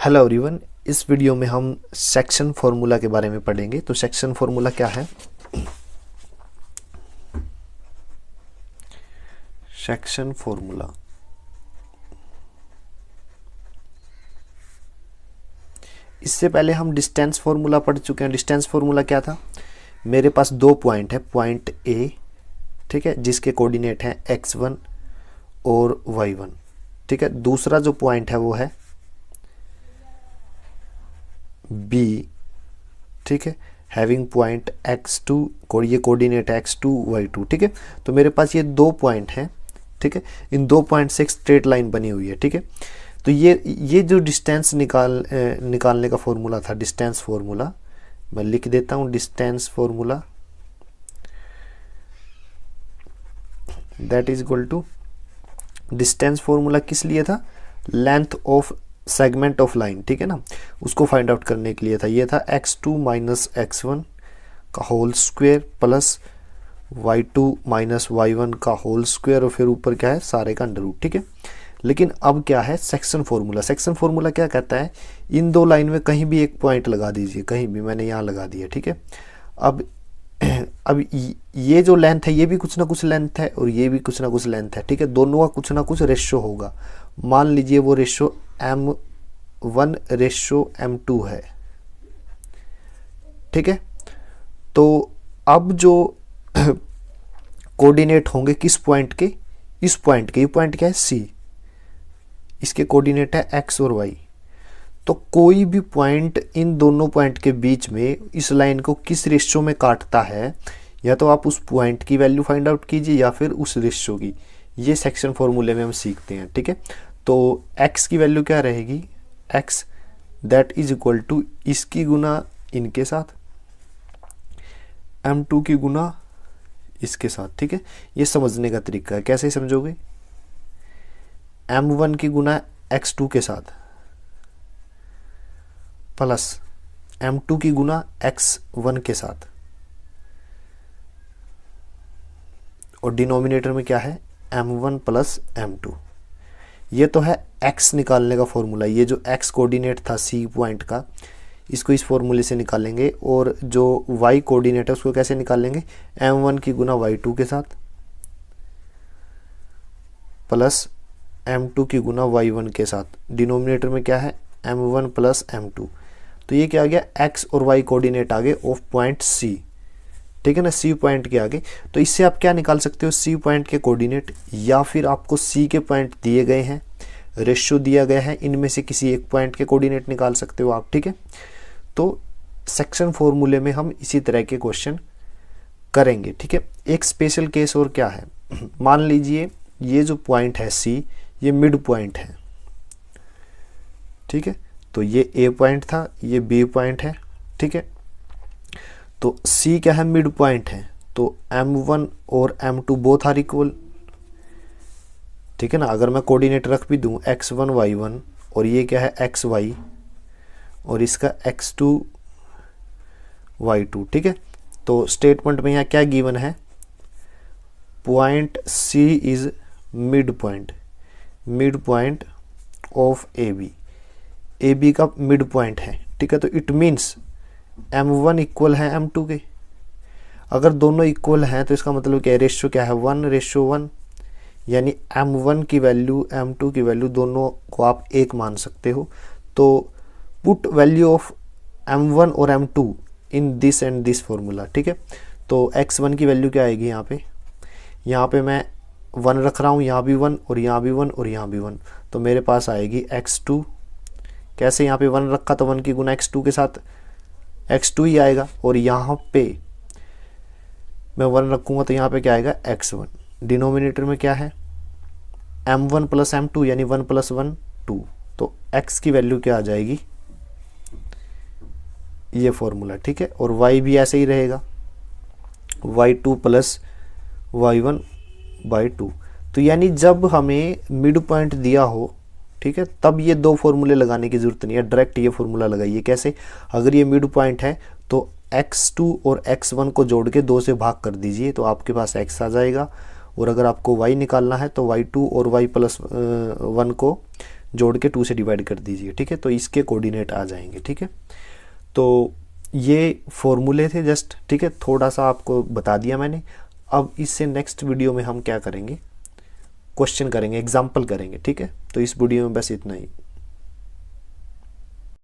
Hello everyone. इस video में हम सेक्शन फॉर्मूला के बारे में पढ़ेंगे। तो सेक्शन फॉर्मूला क्या है? सेक्शन फॉर्मूला इससे पहले हम डिस्टेंस फॉर्मूला पढ़ चुके हैं। डिस्टेंस फॉर्मूला क्या था? मेरे पास दो पॉइंट है, पॉइंट ए, ठीक है, जिसके कोऑर्डिनेट हैं x1 और y1, ठीक है। दूसरा जो पॉइंट है वो है बी, ठीक है, हैविंग पॉइंट x2 और ये कोऑर्डिनेट है x2 y2, ठीक है। तो मेरे पास ये दो पॉइंट हैं, ठीक है। इन दो पॉइंट से एक स्ट्रेट लाइन बनी हुई है, ठीक है। तो ये जो डिस्टेंस निकालने का फॉर्मूला था, डिस्टेंस फॉर्मूला, मैं लिख देता हूँ। Distance formula that is equal to, distance formula किस लिए था? Length of segment of line, ठीक है ना, उसको फाइंड आउट करने के लिए था। ये था x2 माइनस x1 का whole square plus y2 minus y1 का होल स्क्वायर, और फिर ऊपर क्या है, सारे का अंडर रूट, ठीक है। लेकिन अब क्या है सेक्शन फॉर्मूला? सेक्शन फॉर्मूला क्या कहता है? इन दो लाइन में कहीं भी एक पॉइंट लगा दीजिए, कहीं भी, मैंने यहाँ लगा दिया, ठीक है। अब ये जो लेंथ है ये भी कुछ ना कुछ लेंथ है और ये भी कुछ ना कुछ लेंथ है, ठीक है। दोनों का कुछ ना कुछ रेशो होगा। मान लीजिए वो रेशो m1 रेशो m2 है, ठीक है। तो अब जो कोऑर्डिनेट होंगे किस पॉइंट के? इस पॉइंट के। ये पॉइंट क्या है? C, इसके कोऑर्डिनेट है x और y। तो कोई भी पॉइंट इन दोनों पॉइंट के बीच में इस लाइन को किस रेशियो में काटता है, या तो आप उस पॉइंट की वैल्यू फाइंड आउट कीजिए या फिर उस रेशियो की। ये सेक्शन फॉर्मूले में हम सीखते हैं, ठीक है। तो x की वैल्यू क्या रहेगी? x that is equal to इसकी गुना इनके साथ, m2 की गुना इसके साथ, ठीक है। ये समझने का तरीका है। कैसे समझोगे? m1 की गुना x2 के साथ प्लस m2 की गुना x1 के साथ, और डिनोमिनेटर में क्या है? m1 plus m2। ये तो है x निकालने का फॉर्मूला। ये जो x कोऑर्डिनेट था C पॉइंट का, इसको इस फॉर्मूले से निकालेंगे। और जो y कोऑर्डिनेट है उसको कैसे निकालेंगे? m1 की गुना y2 के साथ प्लस m2 की गुना y1 के साथ। डिनोमिनेटर में क्या है? m1 plus m2। तो ये क्या आ गया? x और y कोऑर्डिनेट आगे ऑफ पॉइंट C, ठीक है ना, C पॉइंट के आगे। तो इससे आप क्या निकाल सकते हो? C पॉइंट के कोऑर्डिनेट, या फिर आपको C के पॉइंट दिए गए हैं, रेशियो दिया गया है, इनमें से किसी एक पॉइंट के कोऑर्डिनेट निकाल सकते हो आप, ठीक है। तो सेक्शन फॉर्मूले में हम इसी तरह के क्वेश्चन करेंगे, ठीक है। एक स्पेशल केस और क्या है, मान लीजिए ये जो पॉइंट है C, ये मिड पॉइंट है, ठीक है। तो ये A पॉइंट था, ये B पॉइंट है, ठीक है। तो C क्या है? मिड पॉइंट है। तो m1 और m2 बोथ आर इक्वल, ठीक है ना। अगर मैं कोऑर्डिनेट रख भी दूं x1 y1, और ये क्या है? xy, और इसका x2 y2, ठीक है। तो स्टेटमेंट में यहाँ क्या गिवन है? Point C is mid point of AB का मिड पॉइंट है, ठीक है। तो इट मीन्स m1 इक्वल है m2 के। अगर दोनों इक्वल हैं तो इसका मतलब क्या है? रेशियो क्या है? 1:1, यानी m1 की वैल्यू m2 की वैल्यू दोनों को आप एक मान सकते हो। तो पुट वैल्यू ऑफ m1 और m2 in this and this formula, ठीक है। तो x1 की वैल्यू क्या आएगी? यहाँ पे मैं 1 रख रहा हूँ, यहाँ भी 1 और यहाँ भी 1 और यहाँ भी 1। तो मेरे पास आएगी x2। कैसे? यहाँ पे 1 रखा तो 1 की गुना x2 के साथ x2 ही आएगा, और यहाँ पे मैं 1 रखूँगा तो यहाँ पे क्या आएगा? x1। डिनोमिनेटर में क्या है? m1 प्लस m2, यानी 1 प्लस 1 2। तो x की वैल्यू क्या आ जाएगी? ये फॉर्मूला, ठीक है। और y भी ऐसे ही रहेगा, y2 प्लस y1 बाई 2। तो यानी जब हमें मिड पॉइंट दिया हो, ठीक है, तब ये दो फॉर्मूले लगाने की जरूरत नहीं है, डायरेक्ट ये फॉर्मूला लगाइए। कैसे? अगर ये मिड पॉइंट है तो x2 और x1 को जोड़ के 2 से भाग कर दीजिए, तो आपके पास x आ जाएगा। और अगर आपको y निकालना है तो y2 और y प्लस 1 को जोड़ के 2 से डिवाइड कर दीजिए, ठीक है, तो इसके कोऑर्डिनेट आ जाएंगे, ठीक है। तो ये फॉर्मूले थे जस्ट, ठीक है, थोड़ा सा आपको बता दिया मैंने। अब इससे नेक्स्ट वीडियो में हम क्या करेंगे, क्वेश्चन करेंगे, एग्जाम्पल करेंगे, ठीक है। तो इस वीडियो में बस इतना ही।